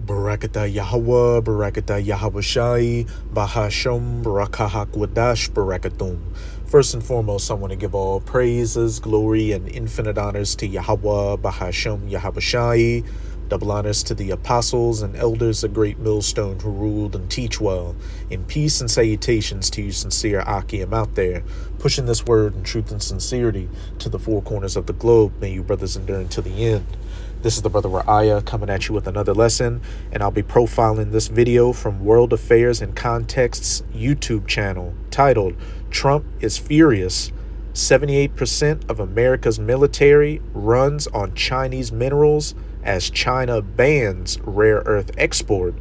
Barakata Yahweh, Barakata Yahweh Shai, Bahasham, Barakahak Wadash, Barakatum. First and foremost, I want to give all praises, glory, and infinite honors to Yahweh, Bahasham, Yahweh Shai. Double honors to the apostles and elders of Great Millstone who ruled and teach well. In peace and salutations to you sincere Akim out there, pushing this word in truth and sincerity to the four corners of the globe. May you brothers endure until the end. This is the brother Ra'aya coming at you with another lesson, and I'll be profiling this video from World Affairs and Context's YouTube channel titled Trump is Furious. 78% of America's military runs on Chinese minerals as China bans rare earth export.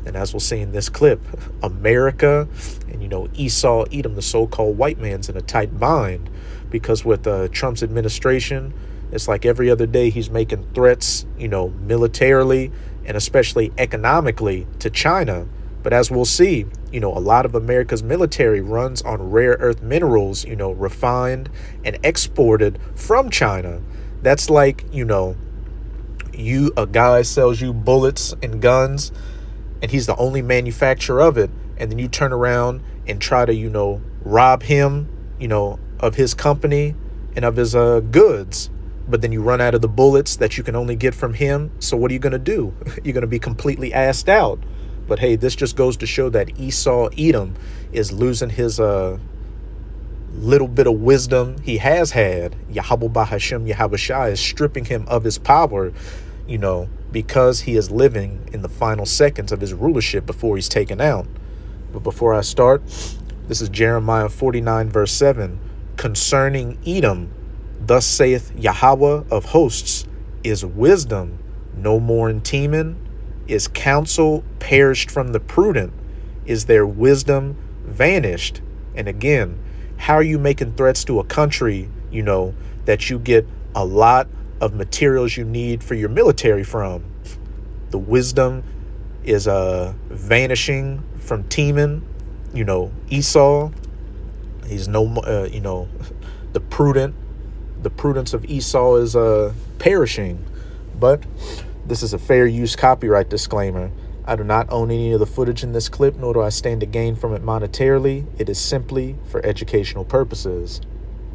And as we'll see in this clip, America and, Esau, Edom, the so-called white man's in a tight bind, because with Trump's administration, it's like every other day he's making threats, militarily and especially economically to China. But as we'll see, a lot of America's military runs on rare earth minerals, refined and exported from China. That's like, a guy sells you bullets and guns and he's the only manufacturer of it. And then you turn around and try to, rob him, of his company and of his goods. But then you run out of the bullets that you can only get from him. So what are you going to do? You're going to be completely assed out. But hey, this just goes to show that Esau, Edom, is losing his little bit of wisdom he has had. Yahweh Bahashem Yahweh Shai is stripping him of his power, because he is living in the final seconds of his rulership before he's taken out. But before I start, this is Jeremiah 49 verse 7. Concerning Edom, thus saith Yahweh of hosts, is wisdom no more in Teman? Is counsel perished from the prudent? Is their wisdom vanished? And again, how are you making threats to a country, that you get a lot of materials you need for your military from? The wisdom is vanishing from Teman, Esau. He's no the prudence of Esau is perishing. But this is a fair use copyright disclaimer. I do not own any of the footage in this clip, nor do I stand to gain from it monetarily. It is simply for educational purposes.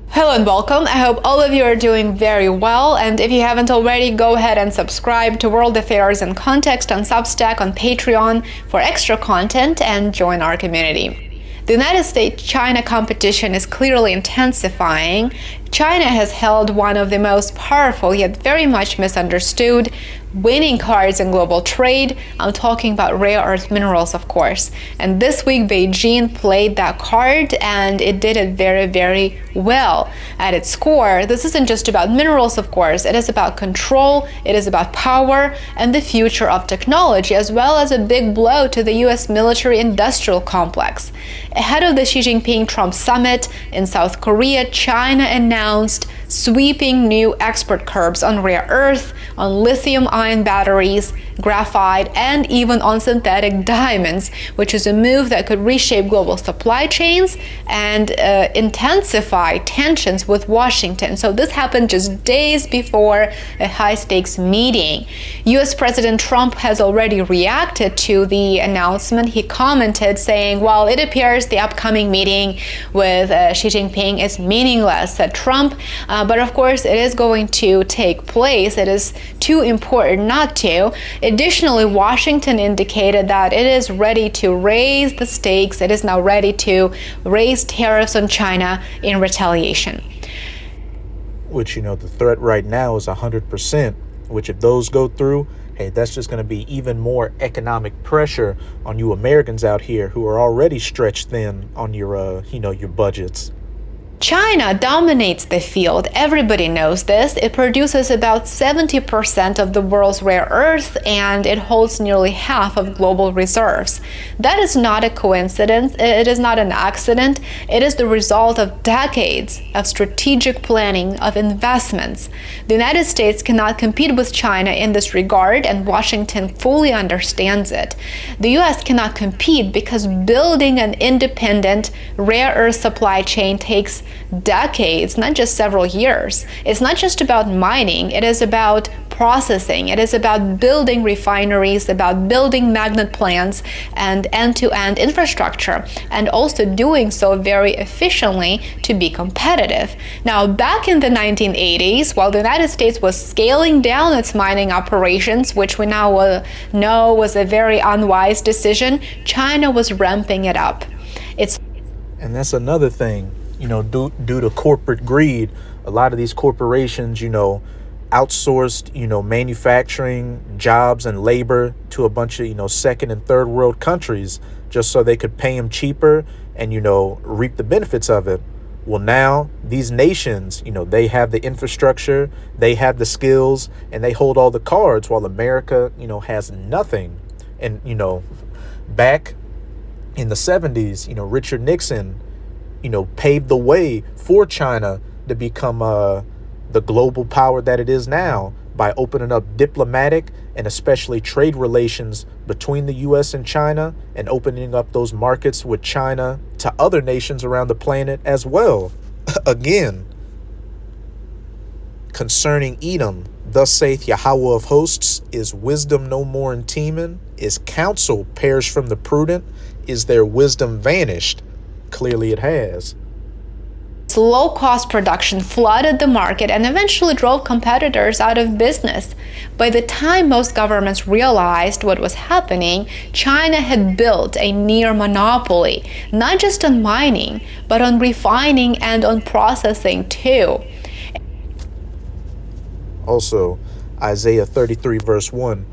Hello and welcome. I hope all of you are doing very well. And if you haven't already, go ahead and subscribe to World Affairs and Context on Substack, on Patreon for extra content, and join our community. The United States-China competition is clearly intensifying. China has held one of the most powerful yet very much misunderstood winning cards in global trade. I'm talking about rare earth minerals, of course. And this week, Beijing played that card, and it did it very, very well. At its core, this isn't just about minerals, of course. It is about control, it is about power, and the future of technology, as well as a big blow to the U.S. military-industrial complex. Ahead of the Xi Jinping-Trump summit in South Korea, China announced sweeping new export curbs on rare earth, on lithium-ion batteries, graphite, and even on synthetic diamonds, which is a move that could reshape global supply chains and intensify tensions with Washington. So this happened just days before a high-stakes meeting. U.S. President Trump has already reacted to the announcement. He commented saying, "Well, it appears the upcoming meeting with Xi Jinping is meaningless," said Trump. But of course, it is going to take place. It is too important not to. Additionally, Washington indicated that it is ready to raise the stakes. It is now ready to raise tariffs on China in retaliation. Which, the threat right now is 100%, which if those go through, hey, that's just going to be even more economic pressure on you Americans out here who are already stretched thin on your, your budgets. China dominates the field. Everybody knows this. It produces about 70% of the world's rare earth, and it holds nearly half of global reserves. That is not a coincidence. It is not an accident. It is the result of decades of strategic planning, of investments. The United States cannot compete with China in this regard, and Washington fully understands it. The U.S. cannot compete because building an independent rare earth supply chain takes decades, not just several years. It's not just about mining, it is about processing. It is about building refineries, about building magnet plants and end-to-end infrastructure, and also doing so very efficiently to be competitive. Now, back in the 1980s, while the United States was scaling down its mining operations, which we now know was a very unwise decision, China was ramping it up. And that's another thing, due to corporate greed, a lot of these corporations, outsourced, manufacturing jobs and labor to a bunch of, second and third world countries just so they could pay them cheaper and, reap the benefits of it. Well, now these nations, they have the infrastructure, they have the skills, and they hold all the cards while America, has nothing. And, back in the 70s, Richard Nixon, paved the way for China to become the global power that it is now by opening up diplomatic and especially trade relations between the U.S. and China and opening up those markets with China to other nations around the planet as well. Again, concerning Edom, thus saith Yahweh of hosts, is wisdom no more in Teman? Is counsel perished from the prudent? Is their wisdom vanished? Clearly it has. Low-cost production flooded the market and eventually drove competitors out of business. By the time most governments realized what was happening, China had built a near monopoly, not just on mining, but on refining and on processing too. Also, Isaiah 33 verse 1,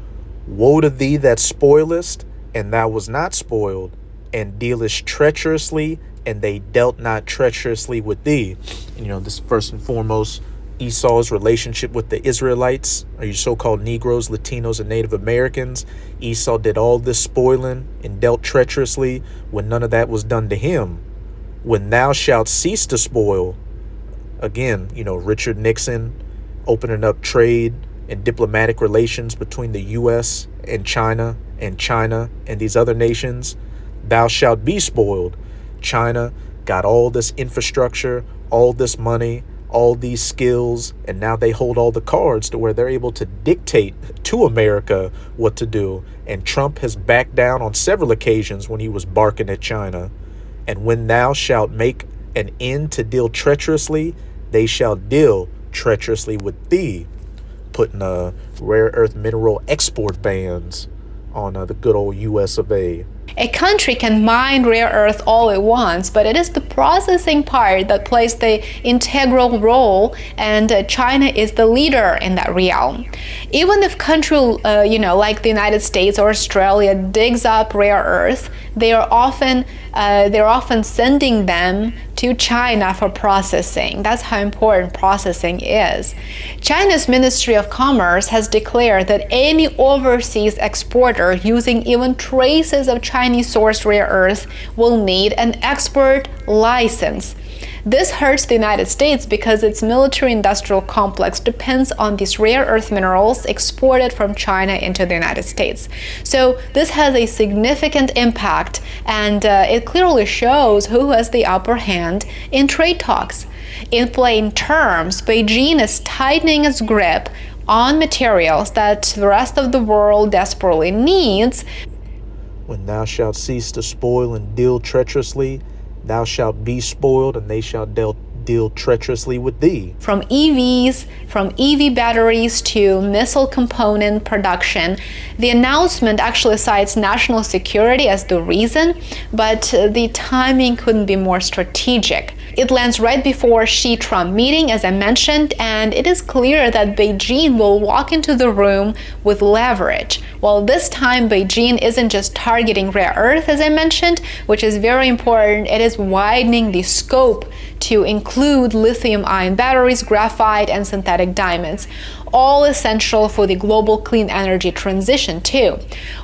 woe to thee that spoilest, and thou was not spoiled, and dealest treacherously, and they dealt not treacherously with thee. This first and foremost, Esau's relationship with the Israelites, or your so-called Negroes, Latinos, and Native Americans. Esau did all this spoiling and dealt treacherously when none of that was done to him. When thou shalt cease to spoil, again, Richard Nixon opening up trade and diplomatic relations between the U.S. and China and these other nations, thou shalt be spoiled. China got all this infrastructure, all this money, all these skills, and now they hold all the cards to where they're able to dictate to America what to do. And Trump has backed down on several occasions when he was barking at China. And when thou shalt make an end to deal treacherously, they shall deal treacherously with thee, putting rare earth mineral export bans on the good old US of A. A country can mine rare earth all it wants, but it is the processing part that plays the integral role, and China is the leader in that realm. Even if country, like the United States or Australia digs up rare earth, they're often sending them to China for processing. That's how important processing is. China's Ministry of Commerce has declared that any overseas exporter using even traces of Chinese-sourced rare earth will need an export license. This hurts the United States because its military-industrial complex depends on these rare earth minerals exported from China into the United States. So this has a significant impact, and it clearly shows who has the upper hand in trade talks. In plain terms, Beijing is tightening its grip on materials that the rest of the world desperately needs. When thou shalt cease to spoil and deal treacherously, thou shalt be spoiled, and they shall deal treacherously with thee. From EVs, from EV batteries to missile component production, the announcement actually cites national security as the reason, but the timing couldn't be more strategic. It lands right before Xi-Trump meeting, as I mentioned, and it is clear that Beijing will walk into the room with leverage. Well, this time Beijing isn't just targeting rare earth, as I mentioned, which is very important. It is widening the scope to include lithium-ion batteries, graphite, and synthetic diamonds, all essential for the global clean energy transition too.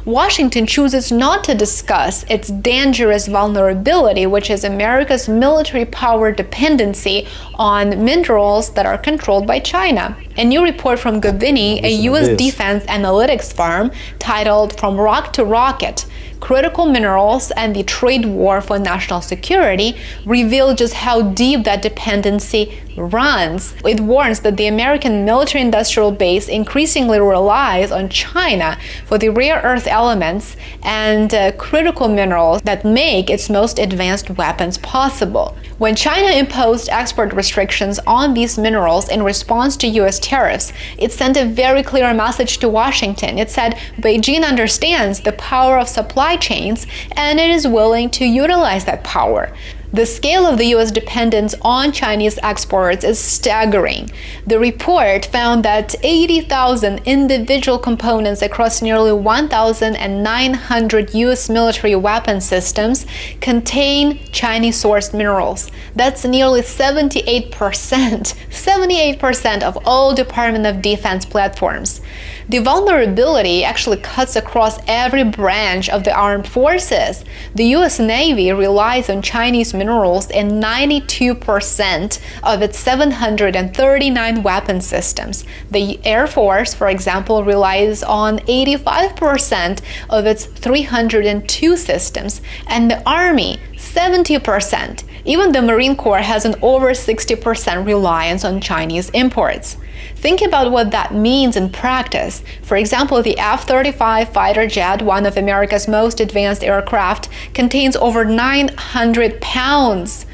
Washington chooses not to discuss its dangerous vulnerability, which is America's military power dependency on minerals that are controlled by China. A new report from Govini, a U.S. defense analytics firm, titled From Rock to Rocket, Critical minerals and the trade war for national security reveal just how deep that dependency runs. It warns that the American military-industrial base increasingly relies on China for the rare earth elements and critical minerals that make its most advanced weapons possible. When China imposed export restrictions on these minerals in response to US tariffs, it sent a very clear message to Washington. It said Beijing understands the power of supply chains and it is willing to utilize that power. The scale of the U.S. dependence on Chinese exports is staggering. The report found that 80,000 individual components across nearly 1,900 U.S. military weapon systems contain Chinese-sourced minerals. That's nearly 78% of all Department of Defense platforms. The vulnerability actually cuts across every branch of the armed forces. The U.S. Navy relies on Chinese minerals in 92% of its 739 weapon systems. The Air Force, for example, relies on 85% of its 302 systems, and the Army 70%. Even the Marine Corps has an over 60% reliance on Chinese imports. Think about what that means in practice. For example, the F-35 fighter jet, one of America's most advanced aircraft, contains over 900 pounds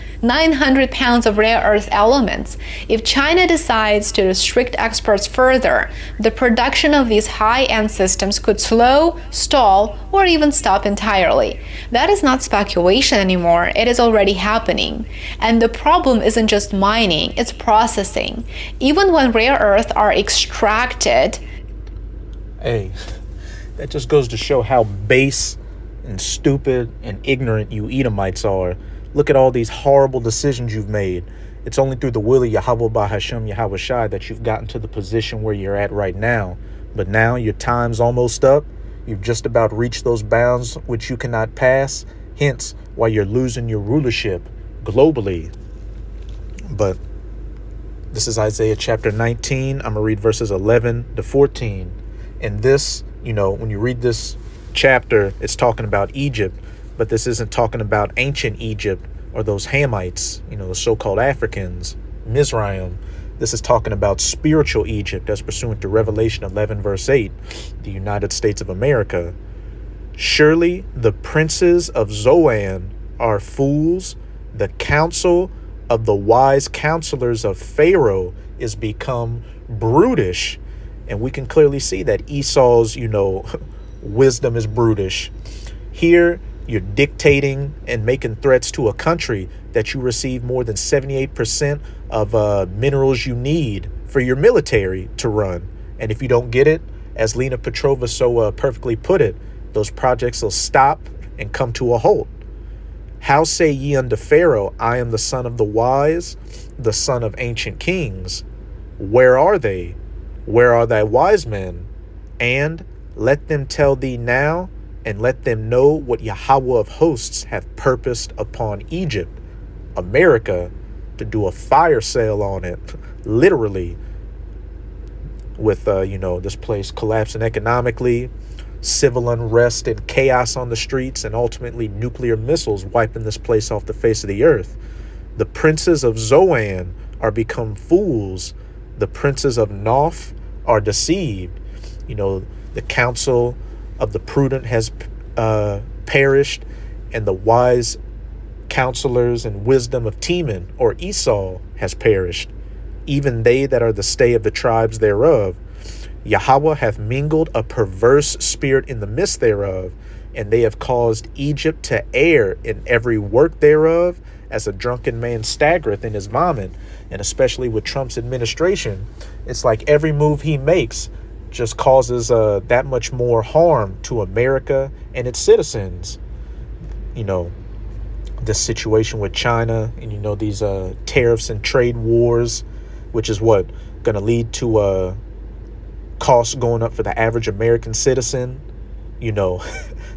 of rare earth elements. If China decides to restrict exports further, the production of these high-end systems could slow, stall, or even stop entirely. That is not speculation anymore, it is already happening. And the problem isn't just mining, it's processing. Even when rare earths are extracted, Hey, that just goes to show how base and stupid and ignorant you Edomites are. Look at all these horrible decisions you've made. It's only through the will of Yahweh Bahashem Yahweh Shai that you've gotten to the position where you're at right now. But now your time's almost up. You've just about reached those bounds which you cannot pass. Hence why you're losing your rulership globally. But this is Isaiah chapter 19. I'm going to read verses 11 to 14. And this, when you read this chapter, it's talking about Egypt. But this isn't talking about ancient Egypt or those Hamites, the so-called Africans, Mizraim. This is talking about spiritual Egypt as pursuant to Revelation 11, verse 8, the United States of America. Surely the princes of Zoan are fools. The counsel of the wise counselors of Pharaoh is become brutish. And we can clearly see that Esau's, wisdom is brutish. Here, you're dictating and making threats to a country that you receive more than 78% of minerals you need for your military to run. And if you don't get it, as Lena Petrova so perfectly put it, those projects will stop and come to a halt. How say ye unto Pharaoh, I am the son of the wise, the son of ancient kings? Where are they? Where are thy wise men? And let them tell thee now, and let them know what Yahweh of hosts hath purposed upon Egypt, America, to do a fire sale on it, literally, with, this place collapsing economically, civil unrest and chaos on the streets, and ultimately nuclear missiles wiping this place off the face of the earth. The princes of Zoan are become fools. The princes of Noph are deceived. The counsel of the prudent has perished, and the wise counselors and wisdom of Teman or Esau has perished, even they that are the stay of the tribes thereof. Yahweh hath mingled a perverse spirit in the midst thereof, and they have caused Egypt to err in every work thereof, as a drunken man staggereth in his vomit. And especially with Trump's administration, it's like every move he makes just causes that much more harm to America and its citizens. This situation with China and, these tariffs and trade wars, which is what going to lead to costs going up for the average American citizen.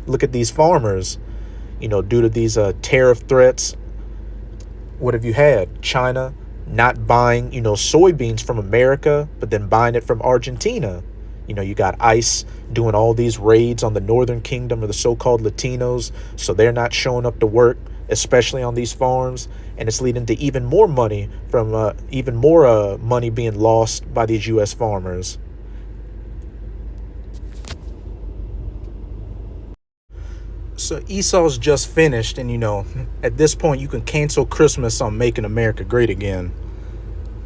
Look at these farmers, due to these tariff threats. What have you had? China not buying, soybeans from America, but then buying it from Argentina. You got ICE doing all these raids on the Northern Kingdom, or the so-called Latinos, so they're not showing up to work, especially on these farms, and it's leading to even more money being lost by these U.S. farmers. So Esau's just finished, and at this point you can cancel Christmas on Making America Great Again.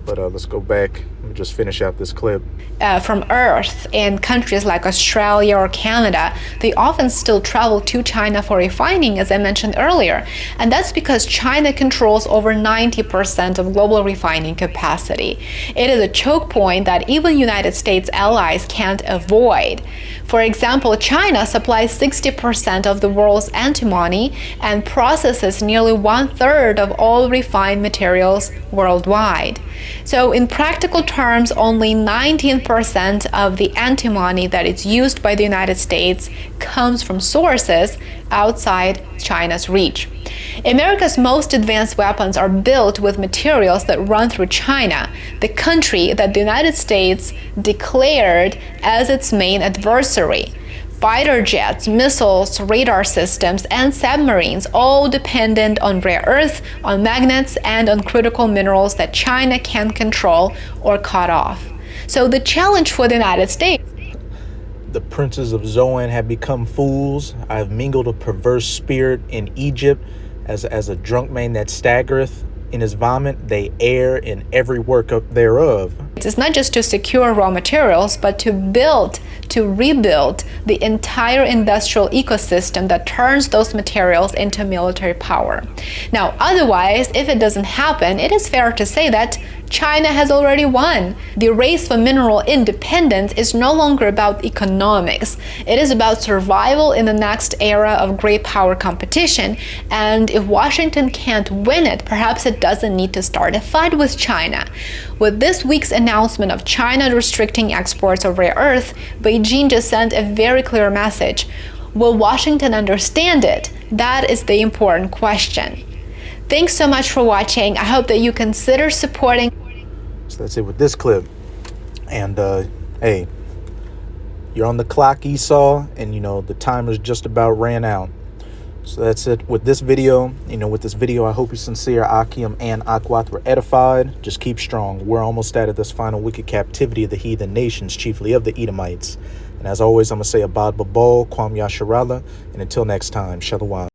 But let's go back. Let me just finish out this clip. From Earth in countries like Australia or Canada, they often still travel to China for refining, as I mentioned earlier. And that's because China controls over 90% of global refining capacity. It is a choke point that even United States allies can't avoid. For example, China supplies 60% of the world's antimony and processes nearly 1/3 of all refined materials worldwide. So in practical terms, only 19% of the antimony that is used by the United States comes from sources outside China's reach. America's most advanced weapons are built with materials that run through China, the country that the United States declared as its main adversary. Fighter jets, missiles, radar systems, and submarines, all dependent on rare earth, on magnets, and on critical minerals that China can control or cut off. So the challenge for the United States: the princes of Zoan have become fools. I have mingled a perverse spirit in Egypt, as a drunk man that staggereth in his vomit, they err in every work up thereof. It's not just to secure raw materials, but to rebuild the entire industrial ecosystem that turns those materials into military power. Now, otherwise, if it doesn't happen, it is fair to say that China has already won. The race for mineral independence is no longer about economics. It is about survival in the next era of great power competition. And if Washington can't win it, perhaps it doesn't need to start a fight with China. With this week's announcement of China restricting exports of rare earth, Beijing just sent a very clear message. Will Washington understand it? That is the important question. Thanks so much for watching. I hope that you consider supporting. So that's it with this clip. And hey, you're on the clock, Esau, and the timer's just about ran out. So that's it with this video. With this video, I hope you sincere Akim and Akwat were edified. Just keep strong. We're almost out of this final wicked captivity of the heathen nations, chiefly of the Edomites. And as always, I'm going to say Abad Babal, Kwam Yasharala, and until next time, Shalom.